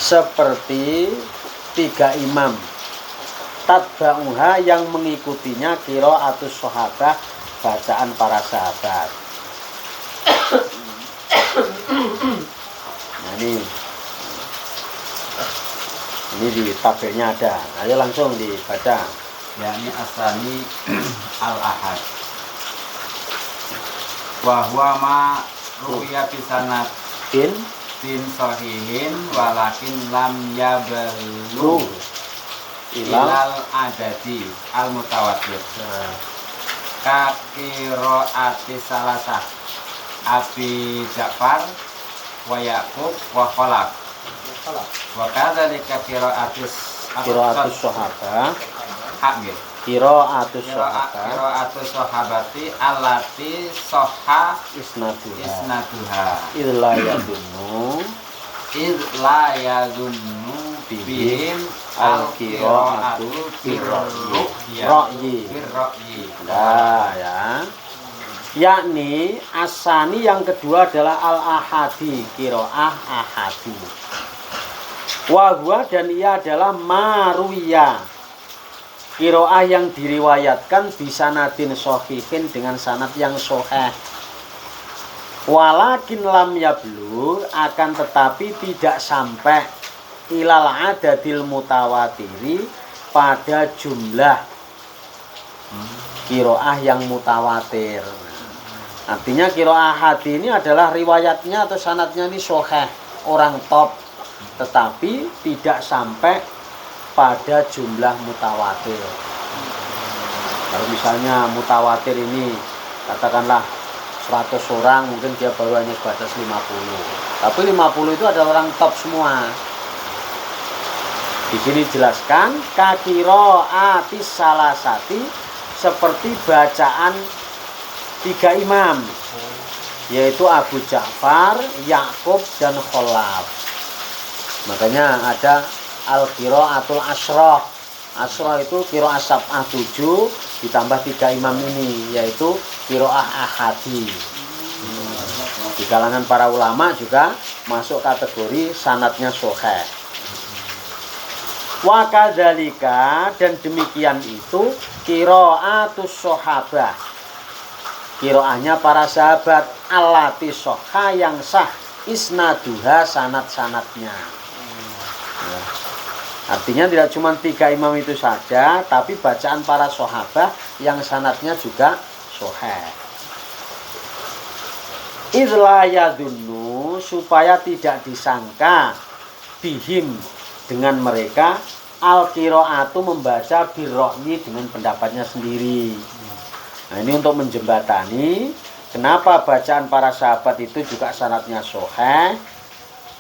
seperti 3 imam tatba'uha yang mengikutinya qiraatus sahabah, bacaan para sahabat. Nah ini di tabelnya ada. Ayo langsung dibaca. yakni asani al-ahad wa huwa ma ruwiya bi sanadin bin sahihin walakin lam yaballu ilal adadi al mutawatir ka qiraati salasah Abi Ja'far wa Yaqub wa Khalaf wa kadzalika qiraatus sahabah hakmir qiraatus sahabati allati sahha isnaduha idla yadunnu bihim al-qiraatu birra'yi. Nah ya, yakni asani yang kedua adalah al-ahadi, qiraah ahadi. Wahwa dan ia adalah maruya, qiraah yang diriwayatkan bisanadin shahihin dengan sanad yang sahih. Walakin lam yablur, akan tetapi tidak sampai ilal adadil mutawatiri, pada jumlah qiraah yang mutawatir. Artinya qiraah hadi ini adalah riwayatnya atau sanadnya ini sahih, orang top, tetapi tidak sampai pada jumlah mutawatir. Kalau misalnya mutawatir ini katakanlah 100 orang, mungkin dia baru hanya sebatas 50. Tapi 50 itu adalah orang top semua. Di sini dijelaskan qiraatis salasati, seperti bacaan 3 imam, yaitu Abu Ja'far, Yaqub dan Khalaf. Makanya ada al-qiraatul asyrah. Asyrah itu qiraah sab'ah 7 ditambah 3 imam ini, yaitu qiraah ahadi. Di kalangan para ulama juga masuk kategori sanadnya sahih. Wa kadzalika, dan demikian itu qiraatus sahabah, qiraahnya para sahabat, allati sahha, yang sah, isnaduha, sanad-sanadnya. Artinya tidak cuma 3 imam itu saja, tapi bacaan para sahabat yang sanadnya juga sahih. Idla yadunnu, supaya tidak disangka, bihim, dengan mereka, al-qiraatu, membaca, birra'yi, dengan pendapatnya sendiri. Nah ini untuk menjembatani kenapa bacaan para sahabat itu juga sanadnya sahih.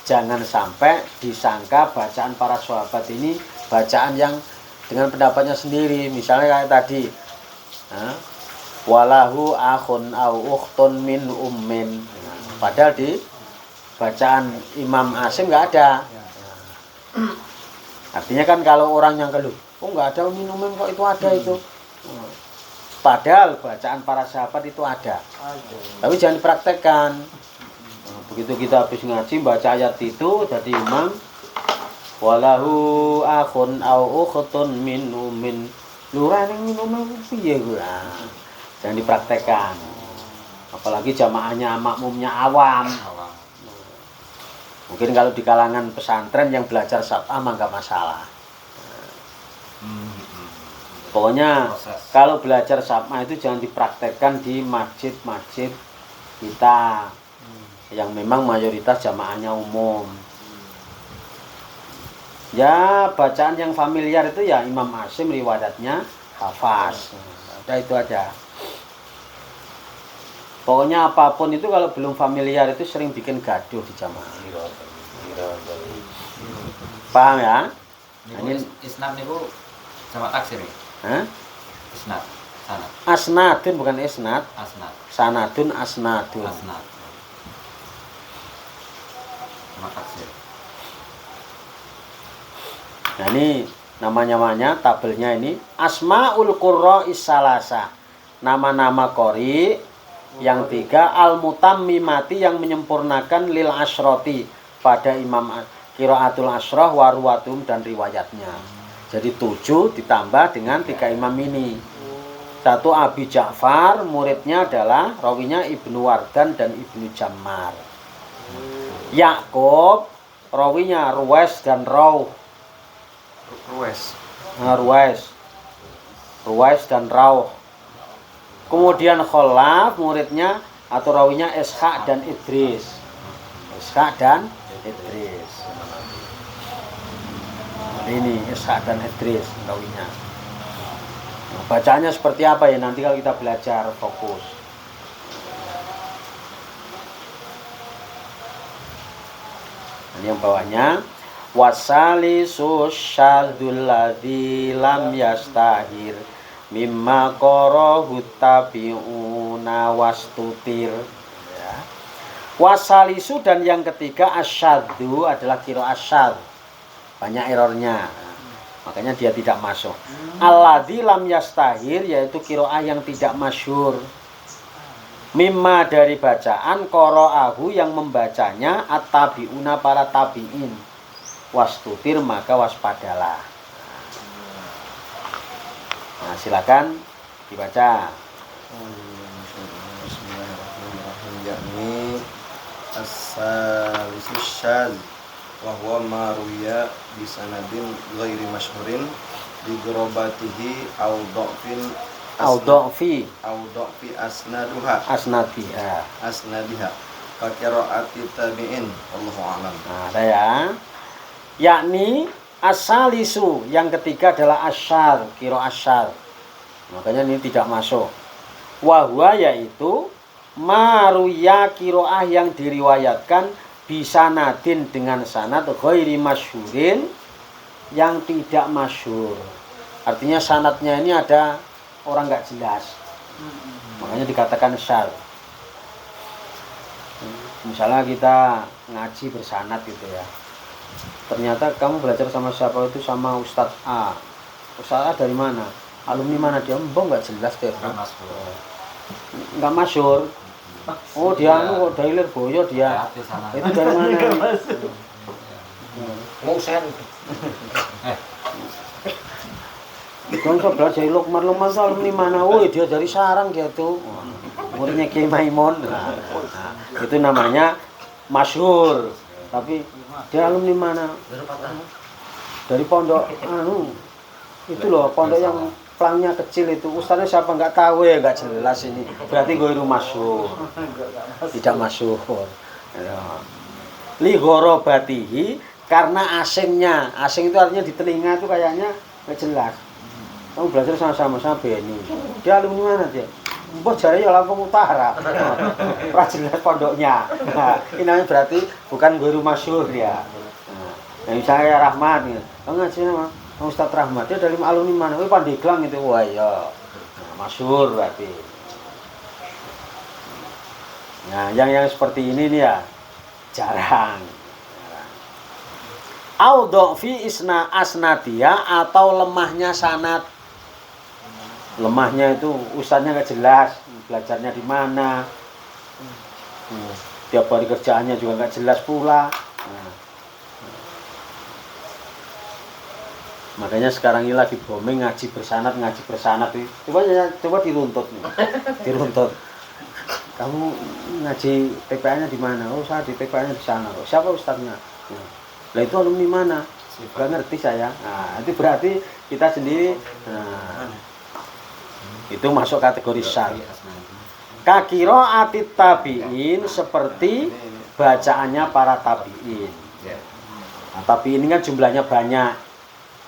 Jangan sampai disangka bacaan para sahabat ini bacaan yang dengan pendapatnya sendiri. Misalnya kayak tadi, walahu akhun au ukhtun min ummin. Padahal di bacaan Imam Asim nggak ada. Artinya kan kalau orang yang keluh, oh nggak ada min kok itu ada itu. Padahal bacaan para sahabat itu ada. Tapi jangan dipraktekkan. Begitu kita habis ngaji baca ayat itu jadi imam, walahu akhun au ukhtun min ummin, lurah yang minum piye gua. Jangan dipraktekkan. Apalagi jamaahnya makmumnya awam. Mungkin kalau di kalangan pesantren yang belajar sab'ah mah enggak masalah. Pokoknya kalau belajar sab'ah itu jangan dipraktekkan di masjid-masjid kita yang memang mayoritas jamaahnya umum. Ya bacaan yang familiar itu ya Imam Asim riwayatnya hafaz. Udah itu aja. Pokoknya apapun itu kalau belum familiar itu sering bikin gaduh di jamaah. Paham ya? Ini isnad niku jamak taksir ya? Hah? Isnad, sanad. Asnadun bukan isnad. Asnad. Sanadun asnadun. Asnad. Taksir. Nah ini namanya tabelnya ini Asmaul Qurra'is Salasa, nama-nama qori yang 3, al mutammimati, yang menyempurnakan lil asyroti, pada imam qiraatul asyrah waruwatum dan riwayatnya. Jadi 7 ditambah dengan 3 imam ini. 1 Abi Ja'far, muridnya adalah rawinya Ibnu Wardan dan Ibnu Jammar. Ya'qub, rawinya Ruwais dan Rauh. Ruwais dan Rauh. Kemudian Khalaf, muridnya atau rawinya Ishaq dan Idris. Ini Ishaq dan Idris rawinya. Nah, bacaannya seperti apa ya nanti kalau kita belajar fokus. Ini yang bawahnya wasalisu syadzul ladzi lam yastahir mimma qarahu tabi'una wastutir. Ya. Wasalisu dan yang ketiga asyaddu adalah qiraah asyadz. Banyak errornya, makanya dia tidak masuk. Alladzi lam yastahir yaitu qiraah yang tidak masyhur. Mimma dari bacaan qara'ahu yang membacanya at-tabi'una para tabi'in. Wastutir maka waspadalah. Nah, silakan dibaca. Bismillahirrahmanirrahim. Yakni as-salisu syadz wa huwa ma ruwiya bi sanadin ghairi masyhurin bi ghurabatihi aw dha'fi asnadiha ka qiraati tabi'in wallahu a'lam. Nah, ada ya. Yakni as-salisu yang ketiga adalah asyar, qiraah asyar. Makanya ini tidak masuk. Wa huwa yaitu maruya qiraah yang diriwayatkan bisa nadin dengan sanad ghairi masyhurin yang tidak masyhur. Artinya sanadnya ini ada orang nggak jelas. Makanya dikatakan syar. Misalnya kita ngaji bersanad gitu ya. Ternyata kamu belajar sama siapa itu sama Ustadz A. Ustadz A dari mana? Alumni mana dia? Mbok nggak jelas deh. Nggak masyhur. Oh dia dari Lirboyo dia. Itu dari mana? Mau sen. Dong sebelah dari Lukman itu alumni mana? Oh dia dari Sarang dia tuh. Muridnya Kiai Maimun. Nah, itu namanya masyhur. Tapi dia alumni mana? Dari pondok itu loh, pondok yang pelangnya kecil itu. Ustaznya siapa nggak tahu ya, nggak jelas ini. Berarti ghairu masyhur. Tidak masyhur. Li ghorobatihi karena asingnya. Asing itu artinya di telinga itu kayaknya nggak jelas. Kamu belajar sama-sama Beni. Dia alumni mana dia? Mbok jare ya Lampung Utara. Ora jelas pondoknya. Nah, ini namanya berarti bukan guru masyhur ya. Nah, misalnya Rahmat gitu. Kamu ngaji sama Ustaz Rahmat, dia dari alumni mana? Oh, Pandeglang itu. Wah, ya. Nah, masyhur berarti. Nah, yang seperti ini nih ya jarang. Audhu fi isna asnadia atau lemahnya sanad. Lemahnya itu ustadznya nggak jelas, belajarnya di mana, tiap hari kerjaannya juga nggak jelas pula. Makanya sekarang ini lagi booming ngaji bersanad coba diruntut nih. Diruntut. Kamu ngaji TPA-nya di mana? Oh, saya di TPA-nya di sana. Oh, siapa ustadznya? Lah itu alumni mana? Gak ngerti saya. Nah, itu berarti kita sendiri itu masuk kategori syar. Kakiro atit tabiin seperti bacaannya para tabiin. Nah, tabiin ini kan jumlahnya banyak.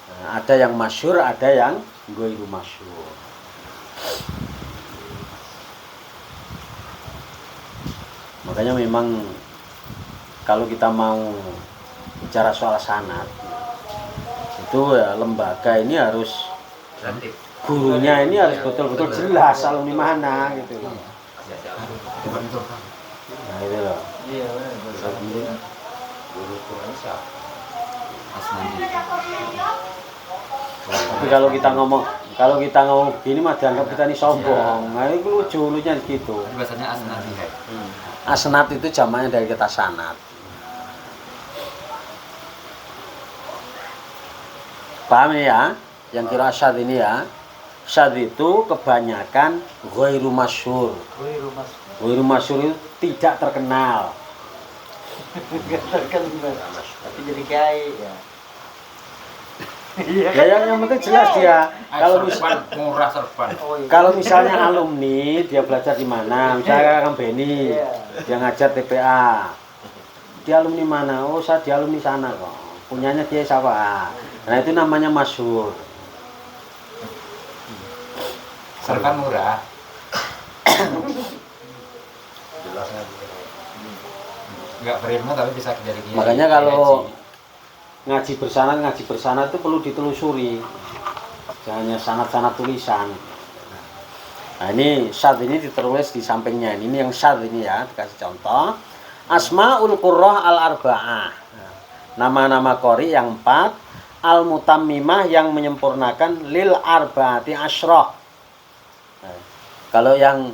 Nah, ada yang masyhur, ada yang ghairu masyhur. Makanya memang kalau kita mau bicara soal sanad itu ya lembaga ini harus gurunya ini harus betul-betul jelas alumni mana gitu. Nah itu loh. Tapi kalau kita ngomong begini mah dianggap kita ini sombong. Nah itu lucu-lucunya gitu. Biasanya asnadi. Asnad itu jamaknya dari kata sanad. Paham ya? Yang kira syadz ini ya. Syadz itu kebanyakan ghairu masyhur. Ghairu masyhur itu tidak terkenal. Tapi jadi kiai ya. Ya yang penting jelas dia. Kalau murah serban. kalau misalnya alumni dia belajar di mana, misalnya Kang Beni, dia ngajar TPA. Dia alumni mana? Oh, saya di alumni sana kok. Punyanya dia siapa? Nah, itu namanya masyhur. Serban murah. Jelasnya Enggak berilmu tapi bisa jadi kiai. Makanya kalau ngaji bersanad itu perlu ditelusuri. Jangan hanya sanad-sanad tulisan. Nah, ini syadz ini ditulis di sampingnya. Ini yang syadz ini ya, dikasih contoh. Asmaul Qurrah al-arba'ah. Nama-nama qori yang 4, al-mutammimah yang menyempurnakan lil arba'ati asyrah. Nah, kalau yang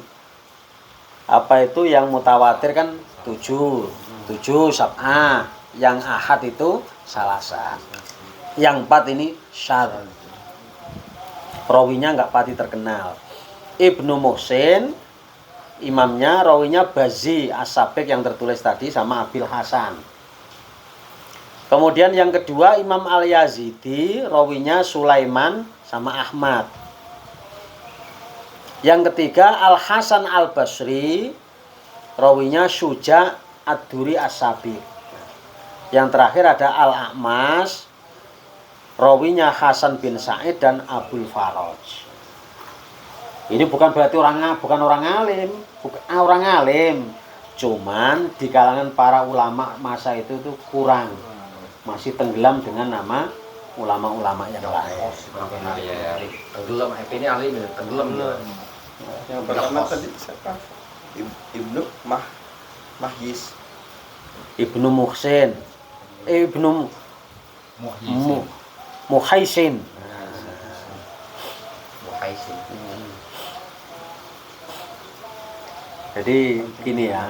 apa itu yang mutawatir kan 7 sab'ah. Yang ahad itu salasa. Yang 4 ini syadz. Rawinya enggak pati terkenal. Ibnu Muhsin imamnya, rawinya Bazi As-Sabiq yang tertulis tadi sama Abil Hasan. Kemudian yang kedua Imam Al-Yazidi, rawinya Sulaiman sama Ahmad. Yang ketiga Al-Hasan Al-Basri, rawinya Syuja Ad-Duri As-Sabiq. Yang terakhir ada Al-A'mas, rawinya Hasan bin Sa'id dan Abul Faraj. Ini bukan berarti bukan orang alim, orang alim. Cuman di kalangan para ulama masa itu tuh kurang. Masih tenggelam dengan nama ulama-ulama yang lain. Tenggelam, ini alim ya, tenggelam. yang pertama tadi siapa? Ibnu Mahyis. Ibnu Muhsin, Ibnu Muhaisin. Jadi gini ya.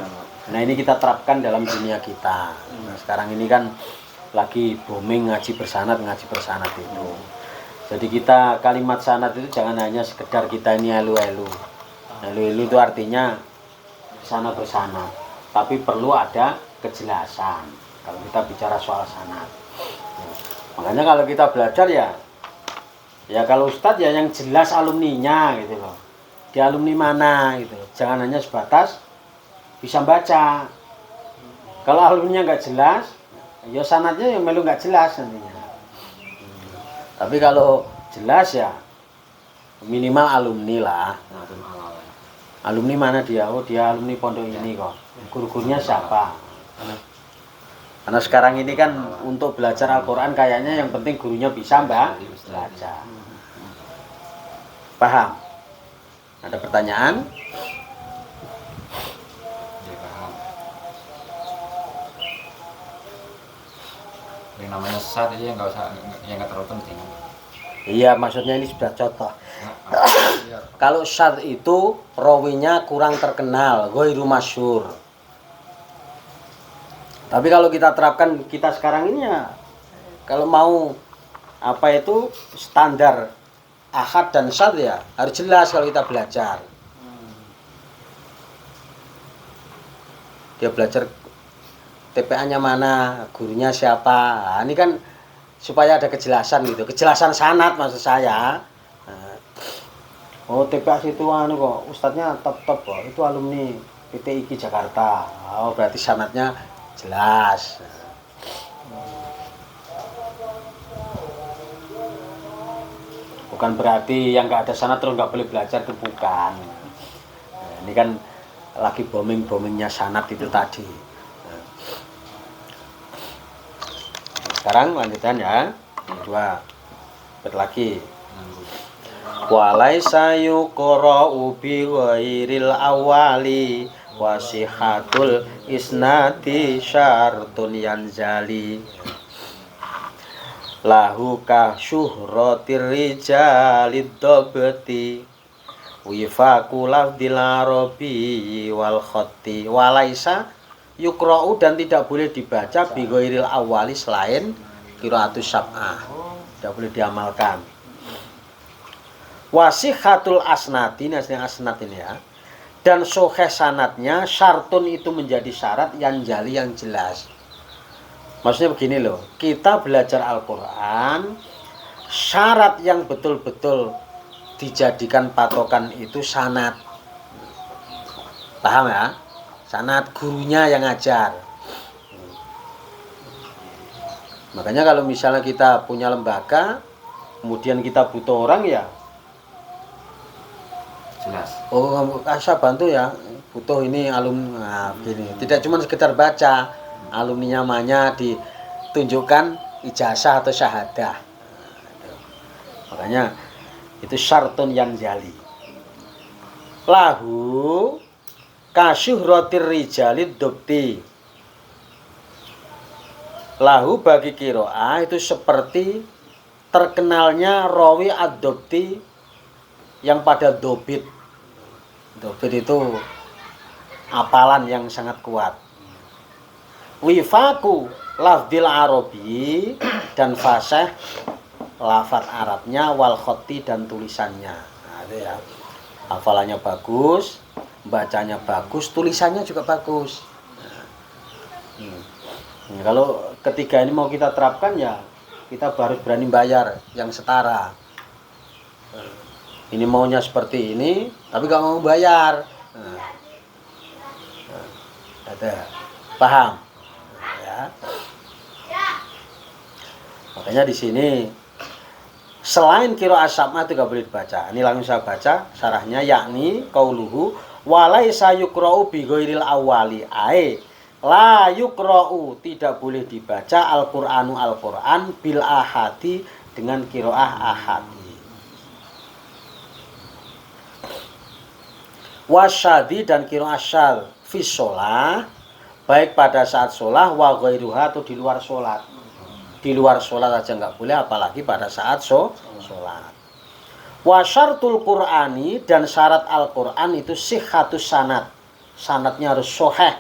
Nah, ini kita terapkan dalam dunia kita. Nah, sekarang ini kan lagi booming ngaji bersanad itu. Jadi kita kalimat sanad itu jangan hanya sekedar kita ini elu-elu. Elu-elu itu artinya sanad bersanad, tapi perlu ada kejelasan kalau kita bicara soal sanad. Makanya kalau kita belajar ya kalau ustadz ya yang jelas alumninya gitu loh. Dia alumni mana gitu. Jangan hanya sebatas bisa baca. Kalau alumninya nggak jelas, ya sanadnya yang melu nggak jelas nantinya. Tapi kalau jelas ya minimal alumni lah. Alumni mana dia? Oh, dia alumni pondok ini kok. Guru-gurunya siapa? Karena sekarang ini kan untuk belajar Al-Quran kayaknya yang penting gurunya bisa belajar. Paham? Ada pertanyaan? Ya, paham. Yang namanya syadz itu yang nggak terlalu penting. Iya, maksudnya ini sudah contoh. Kalau syadz itu rawinya kurang terkenal, ghairu masyhur. Tapi kalau kita terapkan kita sekarang ini ya, kalau mau apa itu standar ahad dan syadz ya harus jelas kalau kita belajar. Dia belajar TPA-nya mana, gurunya siapa. Nah, ini kan supaya ada kejelasan gitu, kejelasan sanad maksud saya. Nah, oh TPA situ kok ustadznya top kok, itu alumni PTIG Jakarta. Oh berarti sanadnya jelas. Bukan berarti yang nggak ada sanad terus nggak boleh belajar, itu bukan. Nah, ini kan lagi boomingnya sanad itu tadi. Nah, sekarang lanjutan ya, dua lagi. Walaisa yuqra'u bi ghairil awali wasihatul isnati syartun yanzali lahu ka syuhratir rijalid dobti wifaqu lafdil arabi wal khatti walaisa yuqra'u dan tidak boleh dibaca bi ghairil awali selain qiraatus sab'ah. tidak boleh diamalkan. Wasihatul asnad, ini asnad ini ya. Dan sahih sanadnya syartun itu menjadi syarat yang jali yang jelas. Maksudnya begini loh, kita belajar Al-Qur'an, syarat yang betul-betul dijadikan patokan itu sanad. Paham ya? Sanad gurunya yang ngajar. Makanya kalau misalnya kita punya lembaga, kemudian kita butuh orang ya, Jelas. oh saya bantu ya, butuh ini alumni, nah, begini. Tidak cuma sekedar baca, alumni namanya ditunjukkan ijazah atau syahadah. Makanya itu syartun yang jali. Lahu kasyuhratir rijalid dobti. Lahu bagi kiro'ah itu seperti terkenalnya rawi ad-dobti yang pada dobit. Dobit itu apalan yang sangat kuat. Wifaku lafdil arabi dan fasih lafaz Arabnya wal khotti dan tulisannya. Nah, itu ya. Hafalannya bagus, bacanya bagus, tulisannya juga bagus. Nah, kalau ketiga ini mau kita terapkan ya kita harus berani bayar yang setara. Ini maunya seperti ini, tapi gak mau bayar. Ada, paham? Ya. Makanya di sini selain qiraah sab'ah itu gak boleh dibaca. Ini langsung saya baca syarahnya, yakni qauluhu walaisa yuqra'u bi ghairil awwali ai la yuqra'u, tidak boleh dibaca Al-Qur'anu Al-Qur'an bil ahadi dengan qiraah ahadi. Wasyadi dan qiraah syadz fi shalah, baik pada saat sholat wa ghairuha atau di luar sholat. Di luar sholat aja nggak boleh, apalagi pada saat sholat. Wa syartul Qur'ani, dan syarat Al-Qur'an itu sihhatus sanad. Sanadnya harus sahih.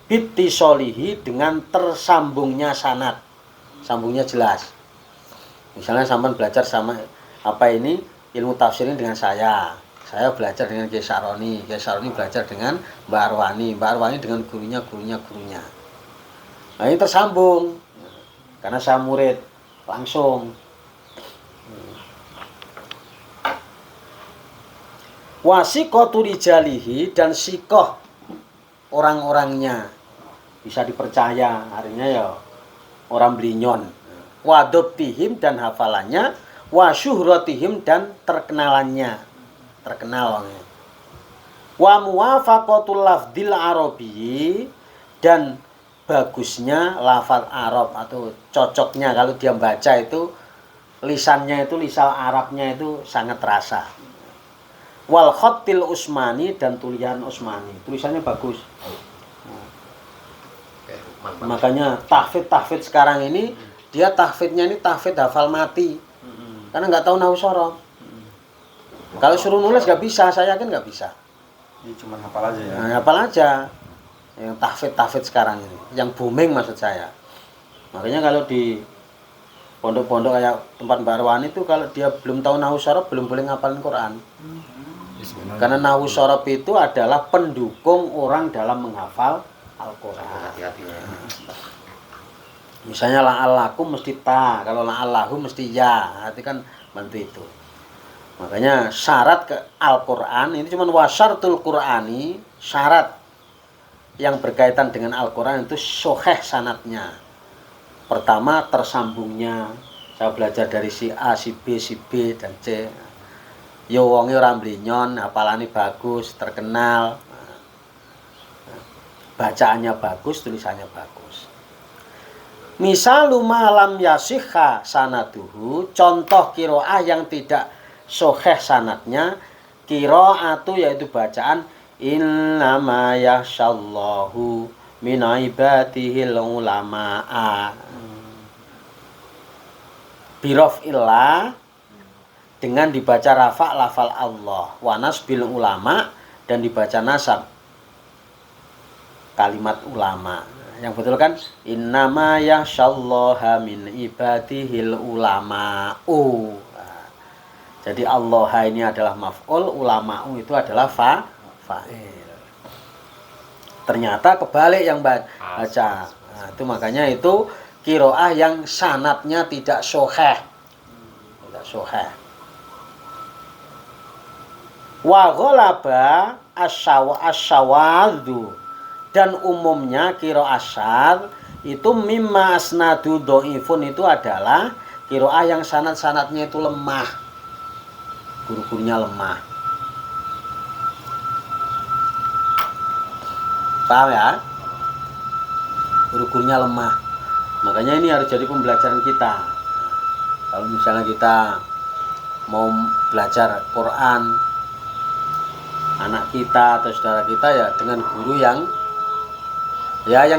Bittisolihi, dengan tersambungnya sanad. Sambungnya jelas. Misalnya sampean belajar sama apa ini ilmu tafsir ini dengan saya belajar dengan Kiai Saroni belajar dengan Mbak Arwani dengan gurunya. Nah ini tersambung karena saya murid langsung. Wasiqatu rijalihi, dan sikoh orang-orangnya bisa dipercaya, artinya ya orang belinyon. Wadobtihim, dan hafalannya. Wasyuhratihim, dan terkenalannya, terkenal orangnya. Wa muwafaqatul lafdil arabi, dan bagusnya lafaz Arab atau cocoknya kalau dia baca itu lisannya itu lisan Arabnya itu sangat terasa. Wal khattil usmani, dan tulisan Usmani, tulisannya bagus. Makanya tahfidz sekarang ini dia tahfidnya ini tahfidz hafal mati, karena nggak tahu nahwu shoroh. Kalau suruh nulis nggak bisa, saya yakin nggak bisa. Ini cuma hafal aja ya. Nah, hafal aja. Yang tahfidz sekarang ini, yang booming maksud saya. Makanya kalau di pondok-pondok kayak tempat Mbak Arwani itu, kalau dia belum tahu nahwu shoroh belum boleh ngapalin Quran. Karena nahwu shoroh itu adalah pendukung orang dalam menghafal Al-Quran. Misalnya la'allakum mesti ta, kalau la'allahu mesti ya, arti kan bantu itu. Makanya syarat ke Al-Quran ini cuma wasyartul Qur'ani, syarat yang berkaitan dengan Al-Quran itu sahih sanadnya. Pertama tersambungnya, saya belajar dari si A, si B, dan C. Yo wonge ora mblinyon, hafalane bagus, terkenal. Bacaannya bagus, tulisannya bagus. Misalu malam yasihha sanaduhu, contoh qiraah yang tidak sahih sanadnya, qiraatu yaitu bacaan innama yasyallahu min ibadihil ulama'a. Birof illah, dengan dibaca rafa lafal Allah, wa nasbil ulama, dan dibaca nasab kalimat ulama. yang betul kan innama yakhsyallaha min ibadihil ulama'u. Nah, jadi Allah ini adalah maf'ul, ulama'u itu adalah fa'il. Ternyata kebalik yang baca. Nah, itu makanya itu qiraah yang sanadnya tidak sahih. Tidak sahih. Wa ghalaba asyawadhu, dan umumnya qiraah syadz itu mimma asnadu dhaifun, itu adalah qiraah yang sanad-sanadnya itu lemah, guru-gurunya lemah. Paham ya? Guru-gurunya lemah. Makanya ini harus jadi pembelajaran kita. Kalau misalnya kita mau belajar Quran, anak kita atau saudara kita ya dengan guru yang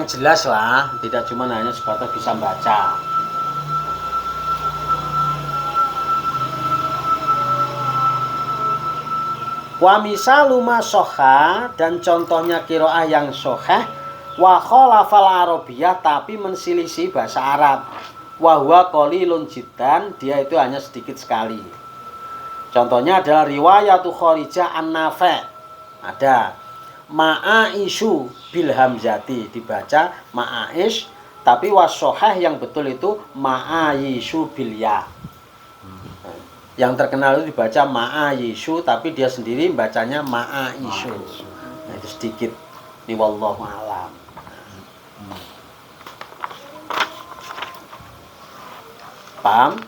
jelas lah, tidak cuma hanya sebatas bisa baca. Wa misalu ma sahha, dan contohnya qiraah yang sahih wa khalafal arabiyyah, tapi menselisih bahasa Arab. Wa huwa qalilun jiddan, dia itu hanya sedikit sekali. Contohnya adalah riwayatu Kharijah an-Nafi'. Ada ma'aishu bil hamzati, dibaca ma'aish, tapi wasohah yang betul itu ma'aishu bil ya. Yang terkenal itu dibaca ma'aishu, tapi dia sendiri bacanya ma'aishu. Nah, itu sedikit. Ini wallahu a'lam. Paham?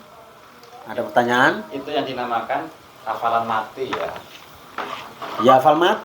Ada pertanyaan? Itu yang dinamakan hafalan mati ya. Ya hafal mati.